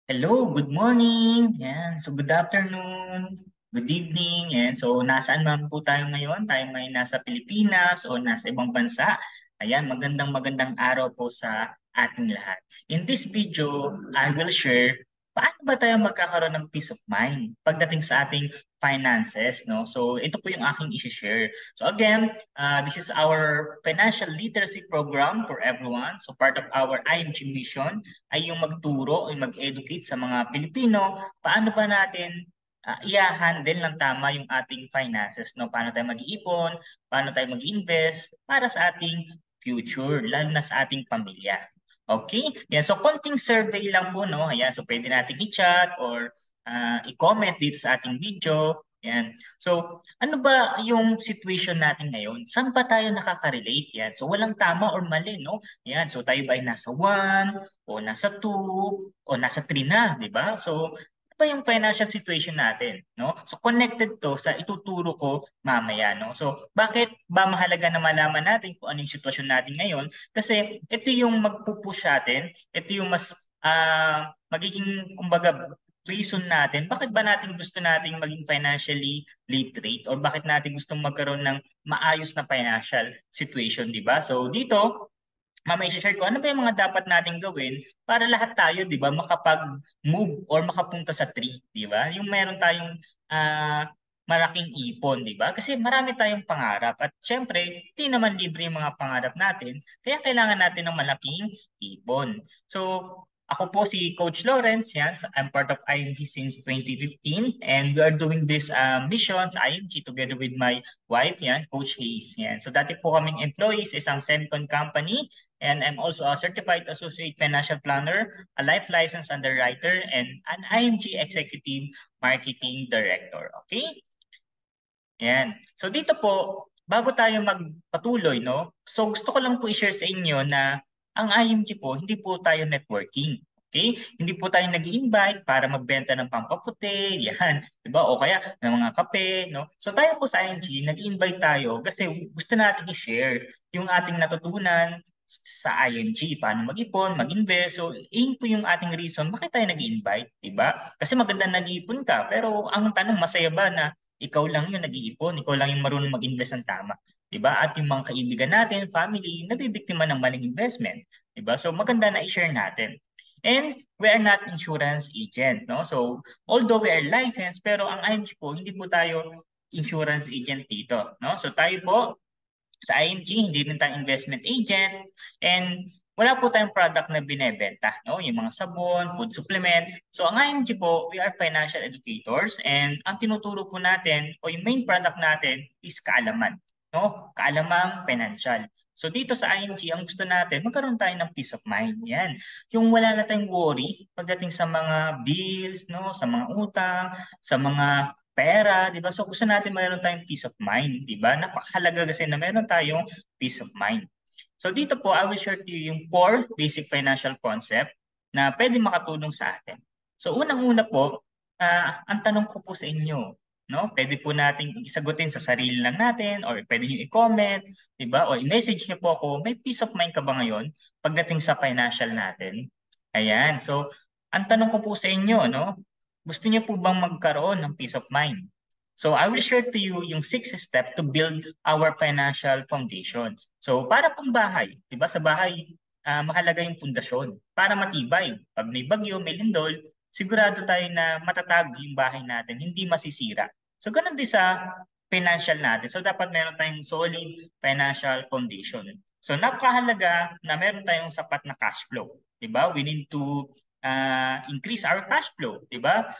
Hello, good morning. Yan. So good afternoon, good evening. Yan. So nasaan man po tayo ngayon? Tayo may nasa Pilipinas o nasa ibang bansa. Ayan, magandang araw po sa ating lahat. In this video, I will share paano ba tayo magkakaroon ng peace of mind pagdating sa ating finances, no? So ito po yung aking i-share. So again, this is our financial literacy program for everyone. So part of our IMG mission ay yung magturo o mag-educate sa mga Pilipino, paano ba natin i-handle ng tama yung ating finances, no? Paano tayo mag-iipon, paano tayo mag-invest para sa ating future, lalo na sa ating pamilya. Okay? Yan. So, konting survey lang po, no? Ayan. So, pwede natin i-chat or i-comment dito sa ating video. Yan. So, ano ba yung situation natin ngayon? Saan ba tayo nakaka-relate? Yan. So, walang tama or mali, no? Yan. So, tayo ba ay nasa 1, o nasa 2, o nasa 3 na, di ba? So, ano ba yung financial situation natin, no? So, connected to sa ituturo ko mamaya, no? So, bakit ba mahalaga na malaman natin kung ano yung sitwasyon natin ngayon? Kasi ito yung magpupush natin, ito yung mas magiging, kumbaga, reason natin, bakit ba natin gusto nating maging financially literate or bakit natin gustong magkaroon ng maayos na financial situation, di ba? So, dito, mamaya i-share ko ano ba yung mga dapat nating gawin para lahat tayo, 'di ba, makapag-move or makapunta sa tree, 'di ba? Yung meron tayong malaking ipon, 'di ba? Kasi marami tayong pangarap at syempre, hindi naman libre yung mga pangarap natin, kaya kailangan natin ng malaking ipon. So, ako po si Coach Lawrence, yan. So, I'm part of IMG since 2015 and we are doing this mission sa IMG together with my wife, yan, Coach Hayes. Yan. So dati po kaming employees sa isang semicon company. And I'm also a certified associate financial planner, a life license underwriter, and an IMG executive marketing director. Okay? Yan. So dito po, bago tayo magpatuloy, no? So gusto ko lang po i-share sa inyo na ang IMG po, hindi po tayo networking. Okay? Hindi po tayo nag-invite para magbenta ng pampaputi, yan, 'di ba? O kaya ng mga kape, no? So tayo po sa IMG, nag-invite tayo kasi gusto natin i-share yung ating natutunan sa IMG, paano mag-ipon, mag-invest. So, yun po yung ating reason bakit tayo nag-invite, 'di ba? Kasi maganda nag-iipon ka, pero ang tanong, masaya ba na ikaw lang yung nag-iipon, ikaw lang yung marunong mag-invest ng tama, 'di ba? At yung mga kaibigan natin, family, nabibiktima ng maling investment, 'di ba? So maganda na i-share natin. And we are not insurance agent, no? So although we are licensed, pero ang IMG po, hindi po tayo insurance agent dito, no? So tayo po sa IMG, hindi rin tayong investment agent, and wala po tayong product na binebenta, no? Yung mga sabon, food supplement. So ang IMG po, we are financial educators and ang tinuturo po natin o yung main product natin is kaalaman, no? Kaalamang financial. So dito sa IMG, ang gusto natin, magkaroon tayo ng peace of mind. Yan. Yung wala na tayong worry pagdating sa mga bills, no? Sa mga utang, sa mga pera, 'di ba? So gusto natin mayroon tayong peace of mind, 'di ba? Napakahalaga kasi na mayroon tayong peace of mind. So dito po, I will share to you yung 4 basic financial concept na pwede makatulong sa atin. So unang-una po, ang tanong ko po sa inyo, no? Pwede po nating isagutin sa sarili lang natin or pwede niyo i-comment, 'di ba? O i-message niyo po ako, may peace of mind ka ba ngayon pagdating sa financial natin? Ayan. So, ang tanong ko po sa inyo, no? Gusto niyo po bang magkaroon ng peace of mind? So I will share to you yung 6 steps to build our financial foundation. So para pong bahay, 'di ba? Sa bahay, mahalaga yung pundasyon para matibay. Pag may bagyo, may lindol, sigurado tayo na matatag yung bahay natin, hindi masisira. So ganun din sa financial natin. So dapat meron tayong solid financial foundation. So napakahalaga na meron tayong sapat na cash flow, 'di ba? We need to increase our cash flow, 'di ba?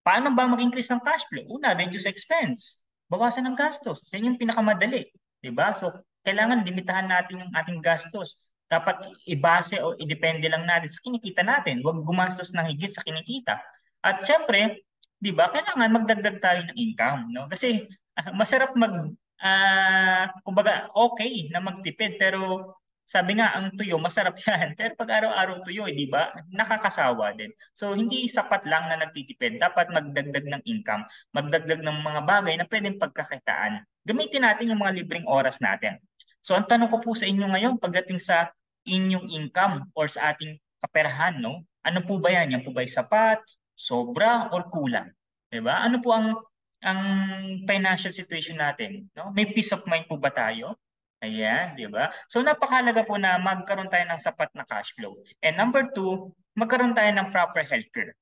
Paano ba mag-increase ng cash flow? Una, reduce expense. Bawasan ng gastos. Yan yung pinakamadali, 'di ba? So, kailangan limitahan natin yung ating gastos. Dapat ibase o idepende lang natin sa kinikita natin. Huwag gumastos ng higit sa kinikita. At syempre, 'di ba, kailangan magdagdag tayo ng income, no? Kasi masarap kumbaga okay na magtipid pero sabi nga, ang tuyo, masarap yan. Pero pag araw-araw tuyo, di ba? Nakakasawa din. So, hindi sapat lang na nagtitipid. Dapat magdagdag ng income, magdagdag ng mga bagay na pwedeng pagkakitaan. Gamitin natin yung mga libreng oras natin. So, ang tanong ko po sa inyo ngayon, pagdating sa inyong income or sa ating kaperahan, no? Ano po ba yan? Yan po ba ay sapat, sobra, or kulang? Diba? Ano po ang financial situation natin? No? May peace of mind po ba tayo? Ayan, di ba? So napakahalaga po na magkaroon tayo ng sapat na cash flow. And number two, magkaroon tayo ng proper healthcare.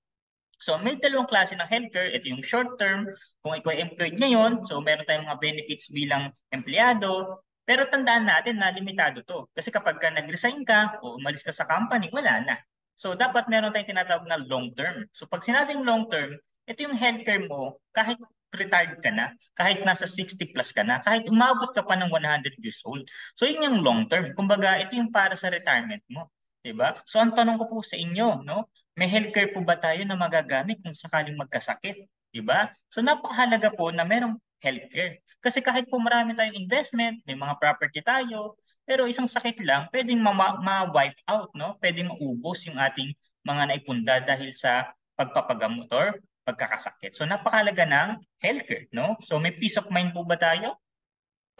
So may dalawang klase ng healthcare. Ito yung short term, kung ikaw ay employed ngayon, so meron tayong mga benefits bilang empleyado. Pero tandaan natin na limitado to. Kasi kapag ka nag-resign ka o umalis ka sa company, wala na. So dapat meron tayong tinatawag na long term. So pag sinabing long term, ito yung healthcare mo kahit retired ka na, kahit nasa 60 plus ka na, kahit umabot ka pa ng 100 years old. So yun yung long term. Kumbaga, ito yung para sa retirement mo. 'Di ba? So ang tanong ko po sa inyo, no? May healthcare po ba tayo na magagamit kung sakaling magkasakit? 'Di ba? So napakahalaga po na merong healthcare. Kasi kahit po marami tayong investment, may mga property tayo, pero isang sakit lang, pwedeng ma-wipe out, no? Pwedeng maubos yung ating mga naipunda dahil sa pagpapagamot or pagkakasakit. So napakahalaga ng healthcare, no? So may peace of mind po ba tayo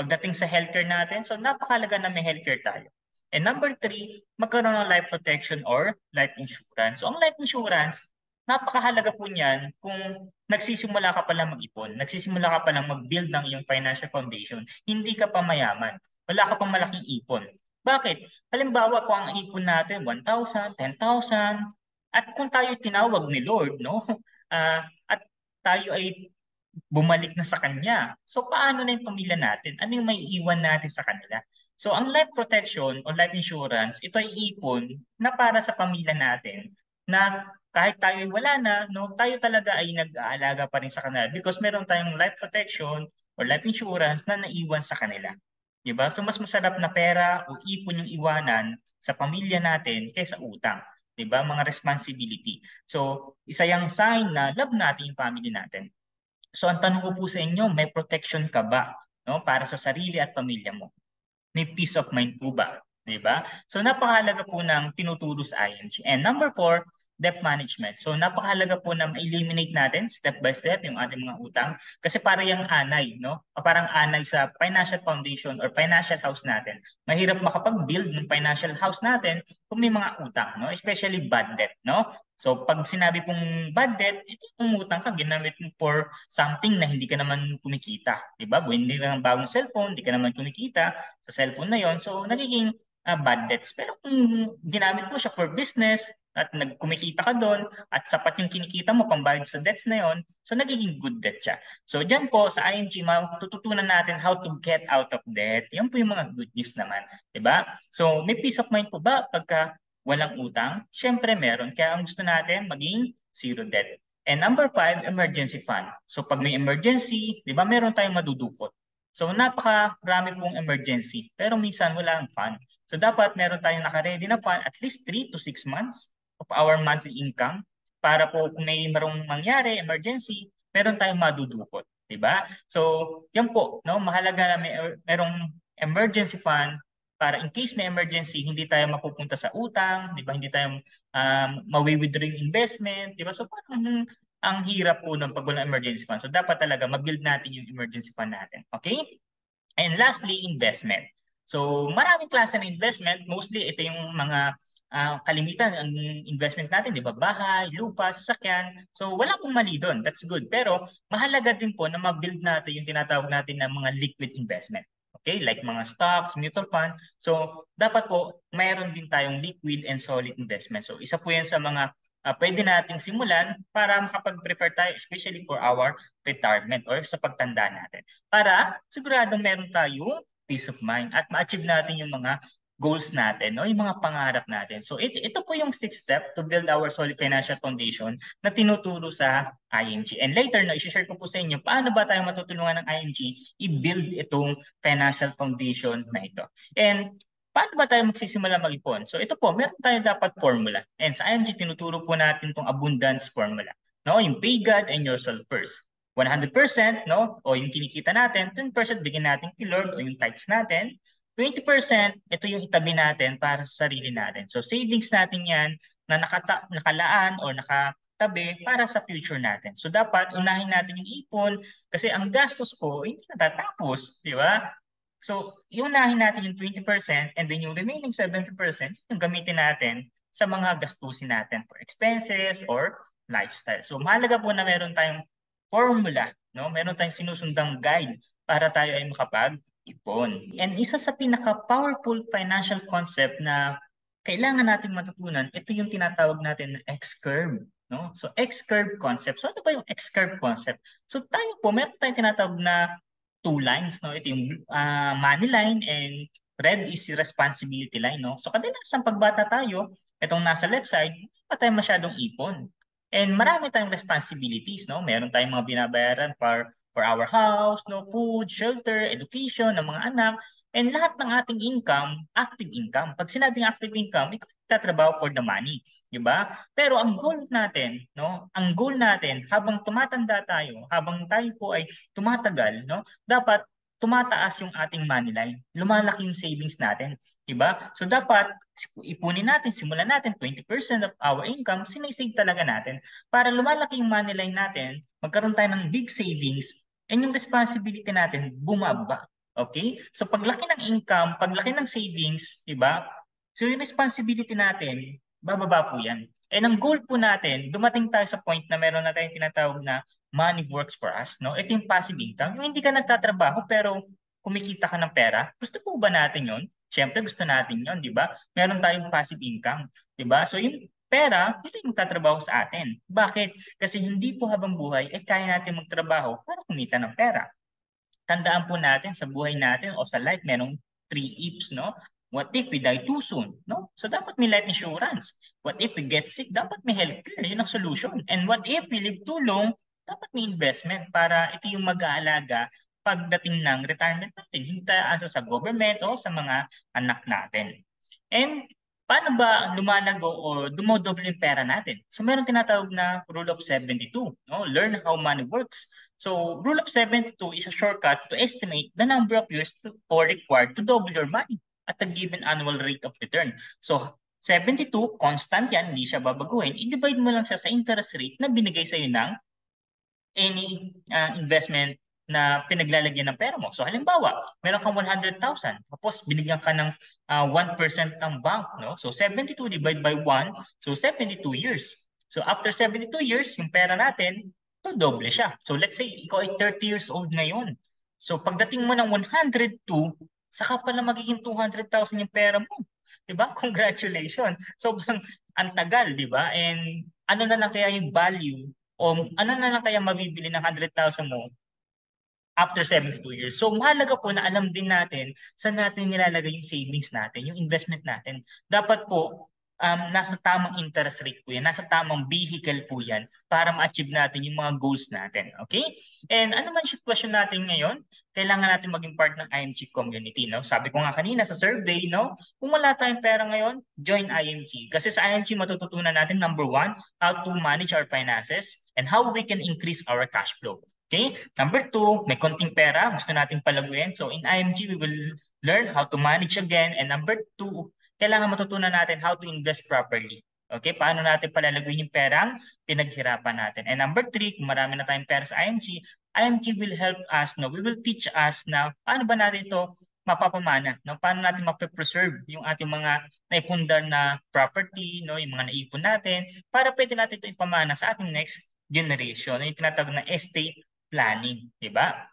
pagdating sa healthcare natin? So napakahalaga na may healthcare tayo. And number three, magkaroon ng life protection or life insurance. So ang life insurance, napakahalaga po niyan kung nagsisimula ka pa lang mag-ipon, nagsisimula ka pa lang mag-build ng iyong financial foundation, hindi ka pa mayaman, wala ka pang malaking ipon. Bakit? Halimbawa kung ang ipon natin 1,000, 10,000, at kung tayo tinawag ni Lord, no? At tayo ay bumalik na sa kanya. So paano na yung pamilya natin? Ano yung may iwan natin sa kanila? So ang life protection o life insurance, ito ay ipon na para sa pamilya natin na kahit tayo ay wala na, no, tayo talaga ay nag-aalaga pa rin sa kanila because meron tayong life protection or life insurance na naiwan sa kanila. Diba? So mas masarap na pera o ipon yung iwanan sa pamilya natin kaysa utang. 'Di ba? Mga responsibility. So, isa yung sign na love natin yung family natin. So ang tanong ko po sa inyo, may protection ka ba, no, para sa sarili at pamilya mo? May peace of mind po ba? 'Di ba? So napakahalaga po ng tinuturo sa IMG. And number four, debt management. So napakahalaga po na ma-eliminate natin step by step yung ating mga utang kasi para yung anay, no? Parang anay sa financial foundation or financial house natin. Mahirap makapag-build ng financial house natin kung may mga utang, no? Especially bad debt, no? So pag sinabi pong bad debt, ito umutang ka, ginamit mo for something na hindi ka naman kumikita, 'di ba? Hindi ka ng bagong cellphone, hindi ka naman kumikita sa cellphone na yon. So, nagiging bad debts. Pero kung ginamit mo siya for business at nagkumikita ka doon at sapat yung kinikita mo pambayad sa debts na yon, so nagiging good debt siya. So, dyan po sa IMG, matututunan natin how to get out of debt. Yan po yung mga good news naman. Diba? So, may peace of mind po ba pagka walang utang? Siyempre meron. Kaya ang gusto natin maging zero debt. And number five, emergency fund. So pag may emergency, di ba meron tayong madudukot. So napakarami pong emergency, pero minsan wala ang fund. So dapat meron tayong naka-ready na fund at least 3 to 6 months of our monthly income para po kung may marong mangyari, emergency, meron tayong madudukot, 'di ba? So, yan po, no? Mahalaga na merong emergency fund para in case may emergency, hindi tayo mapupunta sa utang, 'di ba? Hindi tayo mawi-withdraw yung investment, 'di ba? So parang ang hirap po ng pag walang emergency fund. So dapat talaga ma-build natin yung emergency fund natin. Okay? And lastly, investment. So maraming klase ng investment. Mostly ito yung mga kalimitan ang investment natin, di ba? Bahay, lupa, sasakyan. So wala pong mali doon. That's good. Pero mahalaga din po na ma-build natin yung tinatawag natin ng mga liquid investment. Okay? Like mga stocks, mutual fund. So dapat po mayroon din tayong liquid and solid investment. So isa po yan sa mga pwede nating simulan para makapag-prepare tayo especially for our retirement or sa pagtanda natin. Para siguradong meron tayong peace of mind at ma-achieve natin yung mga goals natin, no? Yung mga pangarap natin. So ito po yung sixth step to build our solid financial foundation na tinuturo sa IMG. And later, no, i-share ko po sa inyo paano ba tayo matutulungan ng IMG i-build itong financial foundation na ito. And paano ba tayo magsisimula mag-ipon? So ito po, meron tayo dapat formula. And sa IMG, tinuturo po natin itong abundance formula. No? Yung pay God and yourself first. 100%, no? O yung kinikita natin, 10% bigyan natin kay Lord o yung tithes natin. 20%, ito yung itabi natin para sa sarili natin. So savings natin yan na nakalaan o nakatabi para sa future natin. So dapat unahin natin yung ipon kasi ang gastos po hindi natatapos, di ba? So, iunahin natin yung 20% and then yung remaining 70% yung gamitin natin sa mga gastusin natin for expenses or lifestyle. So mahalaga po na meron tayong formula, no? Meron tayong sinusundang guide para tayo ay makapag-ipon. And isa sa pinaka-powerful financial concept na kailangan nating matutunan, ito yung tinatawag natin na X-curve. No? So X-curve concept. So ano ba yung X-curve concept? So tayo po, meron tayong tinatawag na two lines. No? Ito yung money line and red is responsibility line. No? So kadalasan pagbata tayo, itong nasa left side, hindi pa tayo masyadong ipon. And marami tayong responsibilities. No? Meron tayong mga binabayaran for our house, no, food, shelter, education ng mga anak, and lahat ng ating income, active income. Pag sinabing active income, ikaw tatrabaho for the money, di ba? Pero ang goal natin, no, ang goal natin habang tumatanda tayo, habang tayo po ay tumatagal, no, dapat tumataas yung ating money line. Lumalaki yung savings natin, di ba? So dapat ipunin natin, simulan natin 20% of our income, sinisave talaga natin para lumalaki yung money line natin, magkaroon tayo ng big savings, and yung responsibility natin bumaba. Okay? So paglaki ng income, paglaki ng savings, di ba? So yung responsibility natin, bababa po yan. And ang goal po natin, dumating tayo sa point na meron na tayong tinatawag na money works for us, no? Ito yung passive income. Yung hindi ka nagtatrabaho pero kumikita ka ng pera. Gusto po ba natin yon? Siyempre gusto natin yon, di ba? Meron tayong passive income, di ba? So yung pera, ito yung tatrabaho sa atin. Bakit? Kasi hindi po habang buhay, kaya natin magtrabaho para kumita ng pera. Tandaan po natin sa buhay natin o sa life, merong three ifs, no? What if we die too soon, no? So dapat may life insurance. What if we get sick? Dapat may healthcare. Yun ang solution. And what if we live too long? Dapat may investment para ito yung mag-aalaga pagdating ng retirement natin. Hindi tayo asa sa government o sa mga anak natin. And paano ba lumalago o dumodoble yung pera natin? So meron tinatawag na rule of 72, no? Learn how money works. So rule of 72 is a shortcut to estimate the number of years or required to double your money at a given annual rate of return. So 72, constant yan, hindi siya babaguhin. I-divide mo lang siya sa interest rate na binigay sa'yo ng any investment na pinaglalagyan ng pera mo. So halimbawa, meron kang 100,000, tapos binigyan ka ng 1% ng bank, no? So 72 divided by 1, so 72 years. So after 72 years, yung pera natin, to doble siya. So let's say ikaw ay 30 years old ngayon. So pagdating mo ng 102, saka pala magiging 200,000 yung pera mo. 'Di ba? Congratulations. So ang tagal, 'di ba? And ano na lang kaya yung value o ano na lang kaya mabibili ng 100,000 mo after 72 years. So mahalaga po na alam din natin saan natin nilalagay yung savings natin, yung investment natin. Dapat po nasa tamang interest rate po yan, nasa tamang vehicle po yan para ma-achieve natin yung mga goals natin. Okay? And ano man sitwasyon natin ngayon, kailangan natin maging part ng IMG community. No? Sabi ko nga kanina sa survey, no? Kung wala tayong pera ngayon, join IMG. Kasi sa IMG matututunan natin, number one, how to manage our finances and how we can increase our cash flow. Okay? Number two, may konting pera, gusto nating palaguin. So in IMG, we will learn how to manage again. And number two, kailangan matutunan natin how to invest properly. Okay? Paano natin palalaguin yung perang pinaghirapan natin. And number three, kung marami na tayong pera sa IMG will help us, no? We will teach us na paano ba natin ito mapapamana, no? Paano natin mape-preserve yung ating mga naipundar na property, no? Yung mga naipon natin, para pwede natin ito ipamana sa ating next generation, yung tinatawag na estate planning, di ba?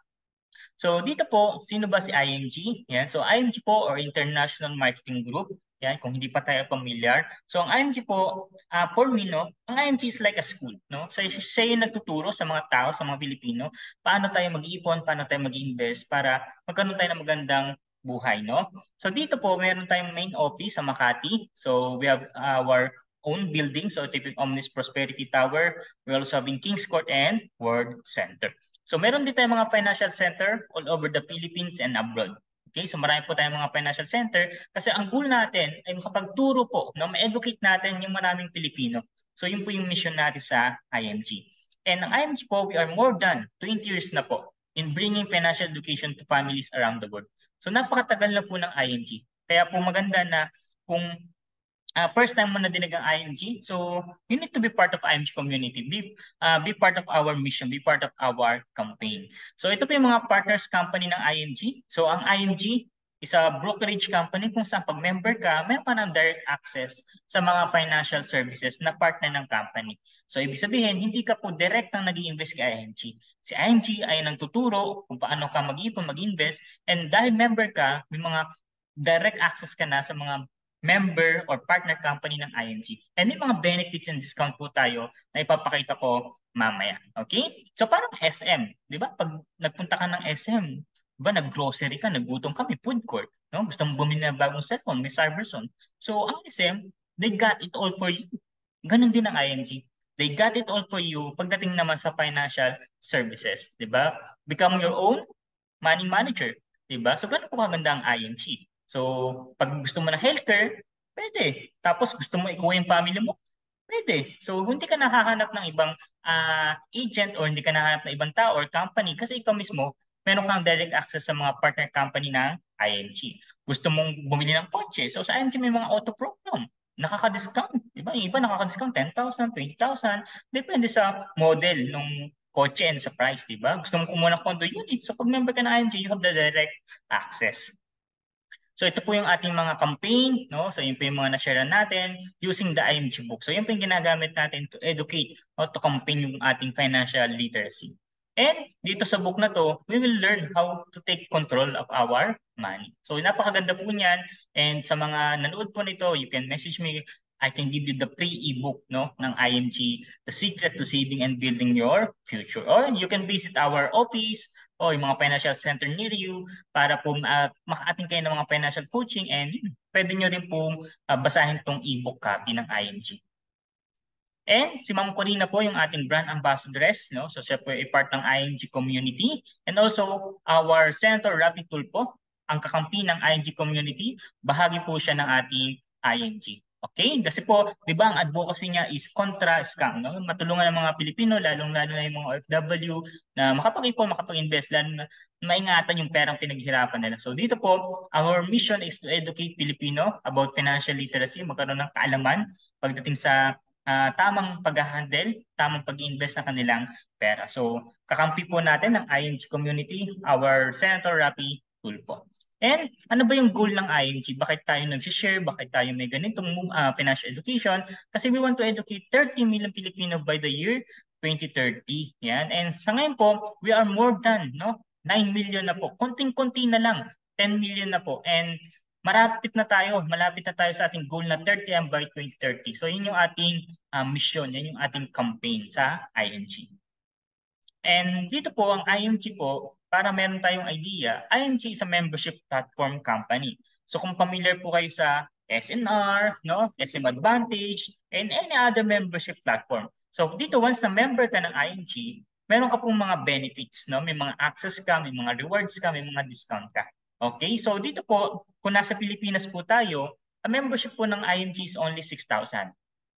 So dito po, sino ba si IMG? Yan. So IMG po or International Marketing Group. Yan, kung hindi pa tayo familiar. So ang IMG po, for me, no, ang IMG is like a school. No? So siya yung nagtuturo sa mga tao, sa mga Pilipino, paano tayo mag-iipon, paano tayo mag-invest para magkaroon tayo ng magandang buhay. No? So dito po, meron tayong main office sa Makati. So we have our own building. So ito yung Omnis Prosperity Tower. We also have in Kings Court and World Center. So meron din tayong mga financial center all over the Philippines and abroad. Okay, so marami po tayong mga financial center kasi ang goal natin ay makapagturo po, no, ma-educate natin yung maraming Pilipino. So yun po yung mission natin sa IMG. And ang IMG po, we are more than 20 years na po in bringing financial education to families around the world. So napakatagal na po ng IMG. Kaya po maganda na kung first time mo na dinig ang IMG, so you need to be part of IMG community. Be part of our mission, be part of our campaign. So ito po yung mga partners company ng IMG. So ang IMG, is a brokerage company kung saan pag member ka, meron ka ng direct access sa mga financial services na partner ng company. So ibig sabihin, hindi ka po direct ang nag-i-invest kay IMG. Si IMG ay nagtuturo kung paano ka mag-ipon, mag-invest, and dahil member ka, may mga direct access ka na sa mga member or partner company ng IMG. And may mga benefits and discount po tayo na ipapakita ko mamaya. Okay? So parang SM, di ba? Pag nagpunta ka ng SM, di ba, nag-grocery ka, nagutom ka, may food court. No? Gusto mong bumili ng bagong cellphone, may Cyberzone. So ang SM, they got it all for you. Ganon din ang IMG. They got it all for you pagdating naman sa financial services. Di ba? Become your own money manager. Diba? So, ganun po kaganda ang IMG. So, pag gusto mo na healthcare, pwede. Tapos, gusto mo ikuha yung family mo, pwede. So, hindi ka nakahanap ng ibang agent or hindi ka nakahanap ng ibang tao or company kasi ikaw mismo, meron kang direct access sa mga partner company ng IMG. Gusto mong bumili ng kotse. So, sa IMG may mga auto program. Nakaka-discount. Diba? Yung iba nakaka-discount 10,000, 20,000. Depende sa model ng kotse and sa price, di ba? Gusto mo kumuha ng condo unit. So pag member ka ng IMG, you have the direct access. So ito po yung ating mga campaign, no? So yun po yung mga na-share natin using the IMG book. So yun po yung ginagamit natin to educate o to campaign yung ating financial literacy. And dito sa book na to, we will learn how to take control of our money. So napakaganda po niyan. And sa mga nanood po nito, you can message me. I can give you the free ebook no ng IMG, The Secret to Saving and Building Your Future. Or you can visit our office o yung mga financial center near you para po maka-attend kayo ng mga financial coaching and pwede nyo rin po basahin tong ebook copy ng IMG. And si Ma'am Corina po yung ating brand ambassadoress, no? So siya po ay part ng IMG community and also our Senator Rapi Tulfo, ang kakampi ng IMG community, bahagi po siya ng ating IMG. Okay? Kasi po, di ba, ang advocacy niya is contra-scam, no? Matulungan ng mga Pilipino, lalong-lalo na yung mga OFW na makapag-ipon, makapag-invest, lalo na maingatan yung perang pinaghirapan nila. So dito po, our mission is to educate Filipino about financial literacy, magkaroon ng kaalaman pagdating sa tamang pag-handle, tamang pag-invest ng kanilang pera. So, kakampi po natin ng IMG community, our Senator Rapi Tulfo. And ano ba yung goal ng IMG? Bakit tayo nag-share? Bakit tayo may ganitong financial education? Kasi we want to educate 30 million Filipino by the year 2030. Yan. And sa ngayon po, we are more than 9 million na po. Konting-konti na lang. 10 million na po. And malapit na tayo sa ating goal na 30 by 2030. So yun yung ating mission, yun yung ating campaign sa IMG. And dito po, ang IMG po, para meron tayong idea, IMG is a membership platform company. So kung familiar po kayo sa SNR, SM Advantage, and any other membership platform. So dito, once na member ka ng IMG, meron ka pong mga benefits, may mga access ka, may mga rewards ka, may mga discount ka. Okay, so dito po, kung nasa Pilipinas po tayo, ang membership po ng IMG is only 6,000.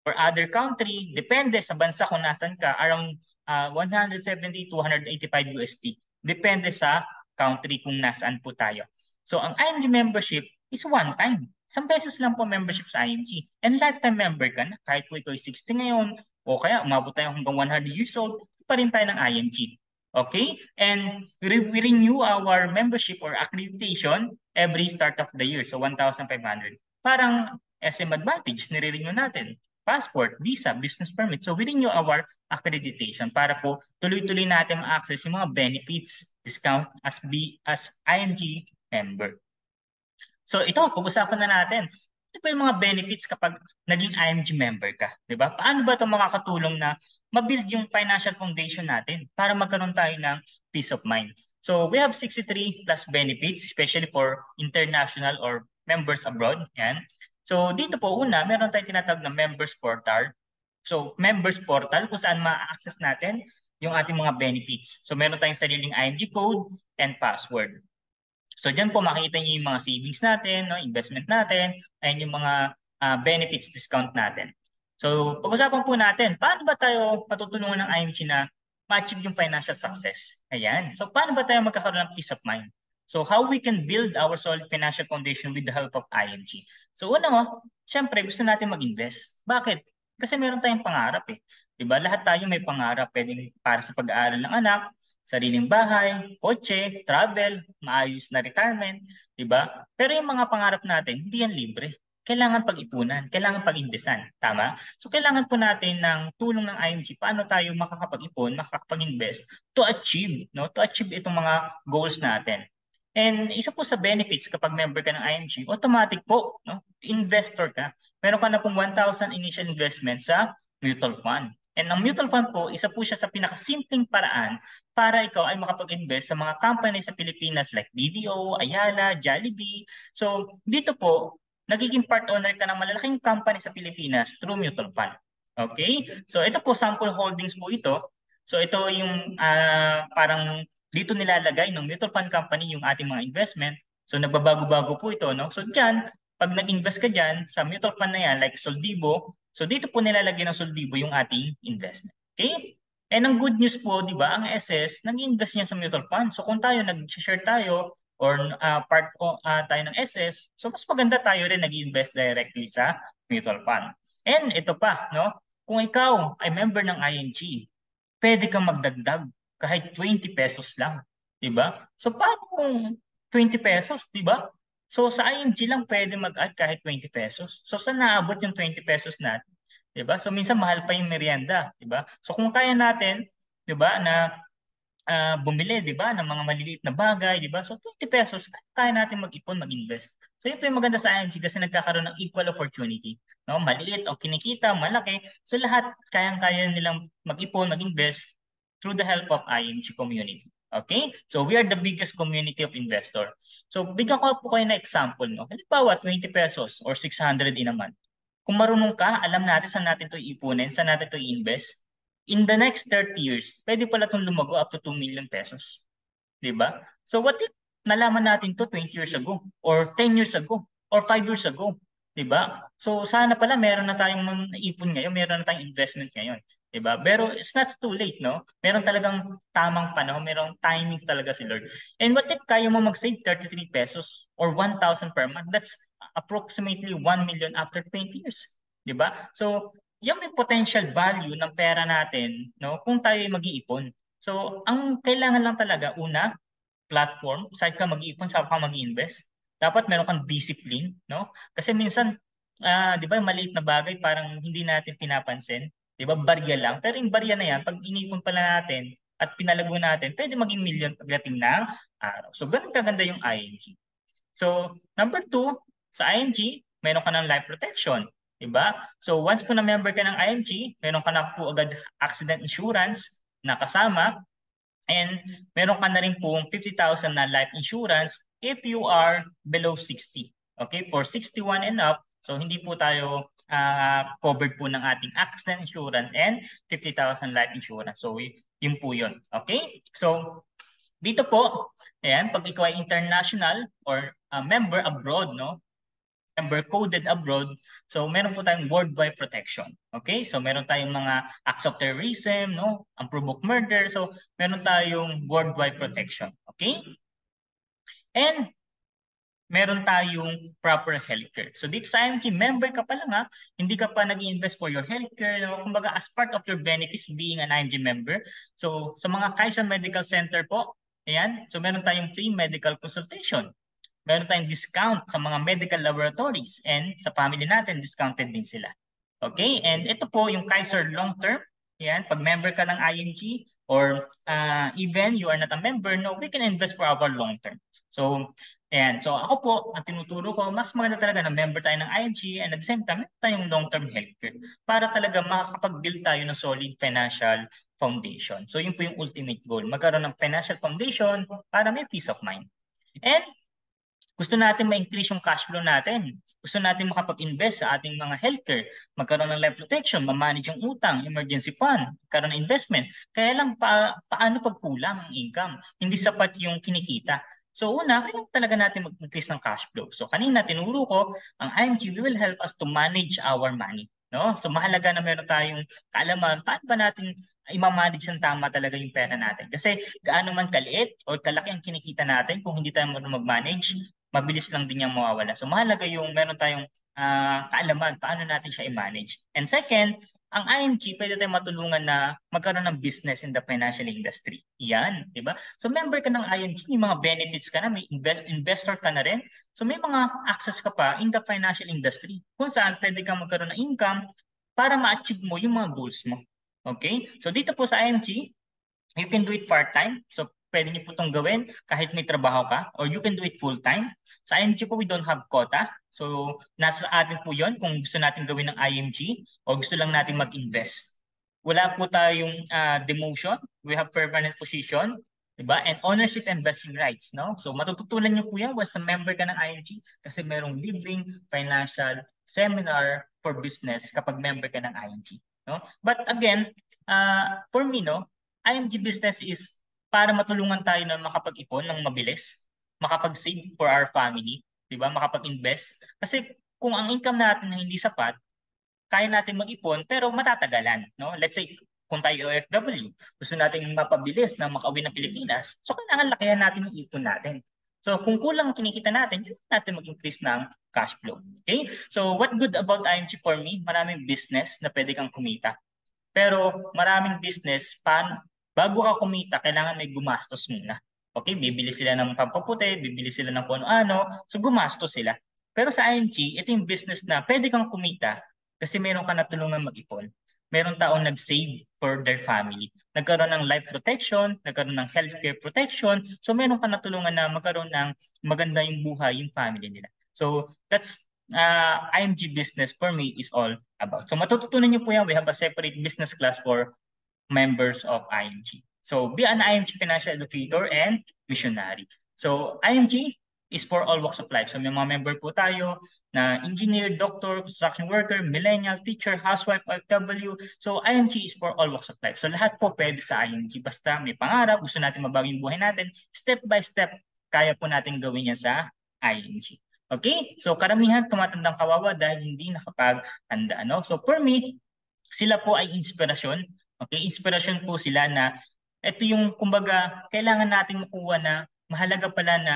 For other country, depende sa bansa kung nasan ka, around 170 to 185 USD. Depende sa country kung nasaan po tayo. So ang IMG membership is one time. Isang beses lang po membership sa IMG. And lifetime member ka na. Kahit po ikaw 60 ngayon, o kaya umabot tayo hanggang 100 years old, pa rin tayo ng IMG. Okay? And we renew our membership or accreditation every start of the year. So 1,500. Parang SM Advantage, nire-renew natin. Passport, visa, business permit. So we renew our accreditation para po tuloy-tuloy natin ma-access yung mga benefits, discount as IMG member. So ito, pag-usapan na natin. Ano ba yung mga benefits kapag naging IMG member ka? Diba? Paano ba ito makakatulong na ma-build yung financial foundation natin para magkaroon tayo ng peace of mind? So we have 63 plus benefits, especially for international or members abroad. Yan. So dito po una, meron tayong tinatawag na members portal. So members portal kung saan ma-access natin yung ating mga benefits. So meron tayong sariling IMG code and password. So diyan po makita niyo yung mga savings natin, investment natin, and yung mga benefits discount natin. So pag-usapan po natin, paano ba tayo matutulungan ng IMG na ma-achieve yung financial success? Ayan. So paano ba tayo magkakaroon ng peace of mind? So how we can build our solid financial foundation with the help of IMG? So una, syempre gusto natin mag-invest. Bakit? Kasi meron tayong pangarap eh. 'Di ba? Lahat tayo may pangarap, pwedeng para sa pag-aaral ng anak, Sariling bahay, kotse, travel, maayos na retirement, di ba? Pero yung mga pangarap natin, hindi yan libre. Kailangan pag-ipunan, kailangan pag-investan, tama? So kailangan po natin ng tulong ng IMG paano tayo makakapag-ipon, makakapag-invest to achieve, no? To achieve itong mga goals natin. And isa po sa benefits kapag member ka ng IMG, automatic po, no? Investor ka. Meron ka na pong 1,000 initial investment sa mutual fund. And ang mutual fund po, isa po siya sa pinakasimpleng paraan para ikaw ay makapag-invest sa mga company sa Pilipinas like BDO, Ayala, Jollibee. So dito po, nagiging part owner ka ng malalaking company sa Pilipinas through mutual fund. Okay? So ito po, sample holdings po ito. So ito yung parang dito nilalagay ng mutual fund company yung ating mga investment. So nagbabago-bago po ito, no? So diyan, pag nag-invest ka diyan sa mutual fund na yan like Soldibo, so dito po nilalagay ng Soldibo yung ating investment. Okay? And ang good news po, di ba, ang SS, nag-invest niya sa mutual fund. So kung tayo nag-share tayo or tayo ng SS, so mas maganda tayo rin nag-invest directly sa mutual fund. And ito pa, no? Kung ikaw ay member ng IMG, pwede kang magdagdag kahit 20 pesos lang, 'di ba? So paano kung 20 pesos, 'di ba? So sa IMG lang pwede mag-add kahit 20 pesos. So saan naabot yung 20 pesos natin? 'Di ba? So minsan mahal pa yung merienda, 'di ba? So kung kaya natin, 'di ba, na bumili, 'di ba, ng mga maliliit na bagay, 'di ba? So 20 pesos, kaya natin mag-ipon, mag-invest. So yun po yung maganda sa IMG kasi nagkakaroon ng equal opportunity, no? Maliit o kinikita, malaki. So lahat kayang-kaya nilang mag-ipon, mag-invest through the help of IMG community. Okay? So we are the biggest community of investor. So bigyan ko po kayo na example, no? Halimbawa, 20 pesos or 600 in a month. Kung marunong ka, alam natin saan natin ito iipunin, saan natin ito i-invest. In the next 30 years, pwede pala itong lumago up to 2 million pesos. 'Di ba? So what if nalaman natin to 20 years ago or 10 years ago or 5 years ago, 'di ba? So sana pala meron na tayong naipon ngayon, meron na tayong investment ngayon, 'di ba? Pero it's not too late, no? Meron talagang tamang panahon, merong timing talaga si Lord. And what if kaya mo mag-save 33 pesos or 1,000 per month? That's approximately 1 million after 20 years, 'di ba? So yung may potential value ng pera natin, no? Kung tayo ay mag-iipon. So, ang kailangan lang talaga, una, platform, saan ka mag-iipon, saan ka mag-invest. Dapat meron kang discipline, no? Kasi minsan, di ba, maliit na bagay parang hindi natin pinapansin. Di ba, barya lang. Pero yung barya na yan, pag inipon pala natin at pinalago natin, pwede maging million pagdating ng araw. So, ganun kaganda yung ING. So, number two, sa IMG, meron ka ng life protection. Diba? So, once po na member ka ng IMG, meron ka na po agad accident insurance na kasama. And meron ka na rin pong 50,000 na life insurance if you are below 60. Okay? For 61 and up, so hindi po tayo covered po ng ating accident insurance and 50,000 life insurance. So, yun po yun. Okay? So, dito po, ayan, pag ikaw ay international or member abroad, no? Member coded abroad, so meron po tayong worldwide protection. Okay? So meron tayong mga acts of terrorism, no? Unprovoked murder. So meron tayong worldwide protection. Okay? And meron tayong proper healthcare. So dito sa IMG, member ka pa lang ha, hindi ka pa nag-invest for your healthcare. No? Kumbaga as part of your benefits being an IMG member. So sa mga Kaiser Medical Center po, ayan, so meron tayong free medical consultation. Meron tayong discount sa mga medical laboratories and sa family natin, discounted din sila. Okay? And ito po yung Kaiser Long Term. Yan, pag member ka ng IMG or even you are not a member, no, we can invest for our long term. So, ayan. So ako po, ang tinuturo ko, mas maganda talaga na member tayo ng IMG and at the same time, tayong long-term healthcare para talaga makakapag-build tayo ng solid financial foundation. So yun po yung ultimate goal, magkaroon ng financial foundation para may peace of mind. And gusto natin ma-increase yung cash flow natin. Gusto natin makapag-invest sa ating mga healthcare, magkaroon ng life protection, ma-manage yung utang, emergency fund, magkaroon ng investment. Kaya lang paano pag kulang ang income? Hindi sapat yung kinikita. So una, kailangan talaga natin mag-increase ng cash flow. So kanina tinuro ko, ang IMG will help us to manage our money. No? So mahalaga na meron tayong kaalaman, paano ba natin i-manage ng tama talaga yung pera natin. Kasi gaano man kaliit o kalaki ang kinikita natin, kung hindi tayo marunong mag-manage, mabilis lang din yung mawawala. So mahalaga yung meron tayong kaalaman paano natin siya i-manage. And second, ang IMG, pwede tayong matulungan na magkaroon ng business in the financial industry. Yan, di ba? So member ka ng IMG, may mga benefits ka na, may investor ka na rin. So may mga access ka pa in the financial industry kung saan pwede kang magkaroon ng income para ma-achieve mo yung mga goals mo. Okay? So dito po sa IMG, you can do it part-time. So, pwede niyo po itong gawin kahit may trabaho ka, or you can do it full-time. Sa IMG po, we don't have quota. So, nasa atin po yon kung gusto natin gawin ng IMG o gusto lang natin mag-invest. Wala po tayong demotion. We have permanent position, diba? And ownership and vesting rights, no? So, matututunan niyo po yan once na member ka ng IMG kasi merong libreng financial seminar for business kapag member ka ng IMG. No? But again, for me, no, IMG business is para matulungan tayo na makapag-ipon ng mabilis, makapag-save for our family, 'di ba? Makapag-invest. Kasi kung ang income natin na hindi sapat, kaya natin mag-ipon pero matatagalan, no? Let's say kung tayo OFW, gusto natin mapabilis na makauwi ng Pilipinas, so kailangan lakihan natin yung ipon natin. So kung kulang ang kinikita natin, kailangan natin mag-increase ng cash flow. Okay? So what good about IMG for me? Maraming business na pwede kang kumita. Pero maraming business, bago ka kumita, kailangan may gumastos muna. Okay, bibili sila ng pampaputi, bibili sila ng kung ano, so gumastos sila. Pero sa IMG, ito yung business na pwede kang kumita kasi meron ka natulungan mag-ipon. Meron taong nag-save for their family. Nagkaroon ng life protection, nagkaroon ng healthcare protection, so meron ka natulungan na magkaroon ng maganda yung buhay, yung family nila. So that's IMG business for me is all about. So matututunan niyo po yan. We have a separate business class for members of IMG. So be an IMG financial educator and missionary. So IMG is for all walks of life. So may mga member po tayo na engineer, doctor, construction worker, millennial, teacher, housewife, OFW. So IMG is for all walks of life. So lahat po pwede sa IMG. Basta may pangarap, gusto natin mabago yung buhay natin, step by step, kaya po natin gawin yan sa IMG. Okay? So karamihan tumatandang kawawa dahil hindi nakapag-tanda. No? So for me, sila po ay inspirasyon. Okay? Inspirasyon po sila na ito yung kumbaga kailangan nating makuha na mahalaga pala na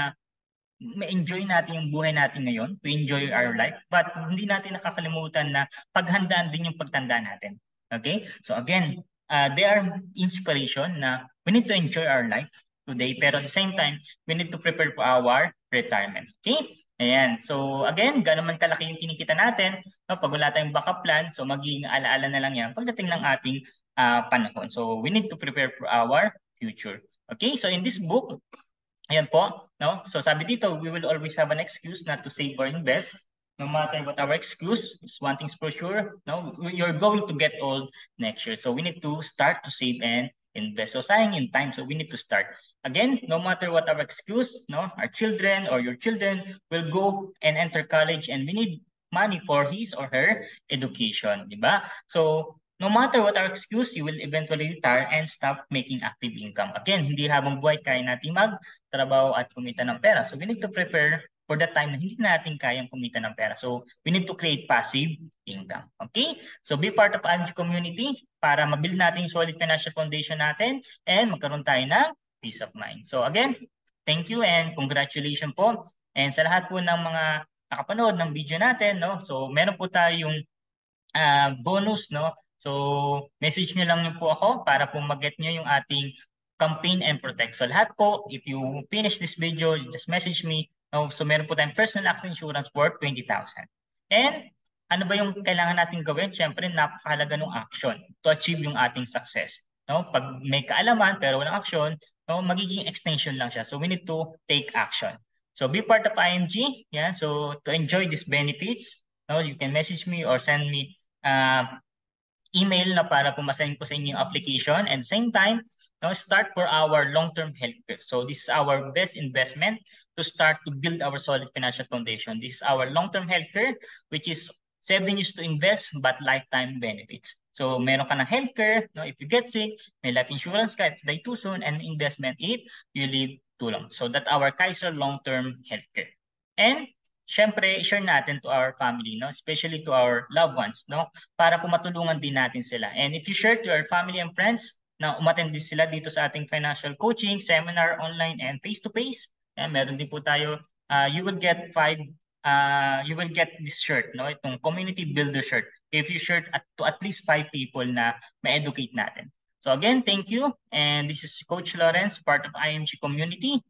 ma-enjoy natin yung buhay natin ngayon, to enjoy our life, but hindi natin nakakalimutan na paghandaan din yung pagtanda natin. Okay? So again, they are inspiration na we need to enjoy our life today, pero at the same time, we need to prepare for our retirement. Okay? Ayan. So again, gano'n man kalaki yung kinikita natin, no, pag wala tayong backup plan, so magiging alaala na lang yan pagdating ng ating panahon. So we need to prepare for our future. Okay? So in this book, ayan po, no? So sabi dito, we will always have an excuse not to save or invest. No matter what our excuse, is one thing's for sure, no? You're going to get old next year. So we need to start to save and invest. So sayang in time, so we need to start. Again, no matter what our excuse, no? Our children or your children will go and enter college and we need money for his or her education, di ba? So no matter what our excuse, you will eventually retire and stop making active income. Again, hindi habang buhay kaya natin magtrabaho at kumita ng pera. So we need to prepare for the time na hindi natin kayang kumita ng pera. So we need to create passive income. Okay? So be part of IMG community para mabuild natin yung solid financial foundation natin and magkaroon tayo ng peace of mind. So again, thank you and congratulations po. And sa lahat po ng mga nakapanood ng video natin, no? So meron po tayong bonus, no? So, message nyo lang yun po ako para po mag-get nyo yung ating campaign and protect. So, lahat po, if you finish this video, just message me. No? So, meron po tayong personal accident insurance for 20,000. And, ano ba yung kailangan natin gawin? Siyempre, napakahalaga ng action to achieve yung ating success. No? Pag may kaalaman pero walang action, no, magiging extension lang siya. So, we need to take action. So, be part of IMG. Yeah? So, to enjoy these benefits, no, you can message me or send me email na para pumasahin ko sa inyo yung application, and same time, no, start for our long-term healthcare. So this is our best investment to start to build our solid financial foundation. This is our long-term healthcare, which is 7 years to invest but lifetime benefits. So meron ka ng healthcare, no, if you get sick, may life insurance ka if you die too soon, and investment if you live too long. So that our Kaiser long-term healthcare. And syempre, share natin to our family, no? Especially to our loved ones, no? Para po matulungan din natin sila. And if you share to your family and friends na umattend din sila dito sa ating financial coaching, seminar, online, and face-to-face, meron din po tayo, you will get this shirt, no? Itong community builder shirt. if you share to at least 5 people na ma-educate natin. So again, thank you. And this is Coach Lawrence, part of IMG community.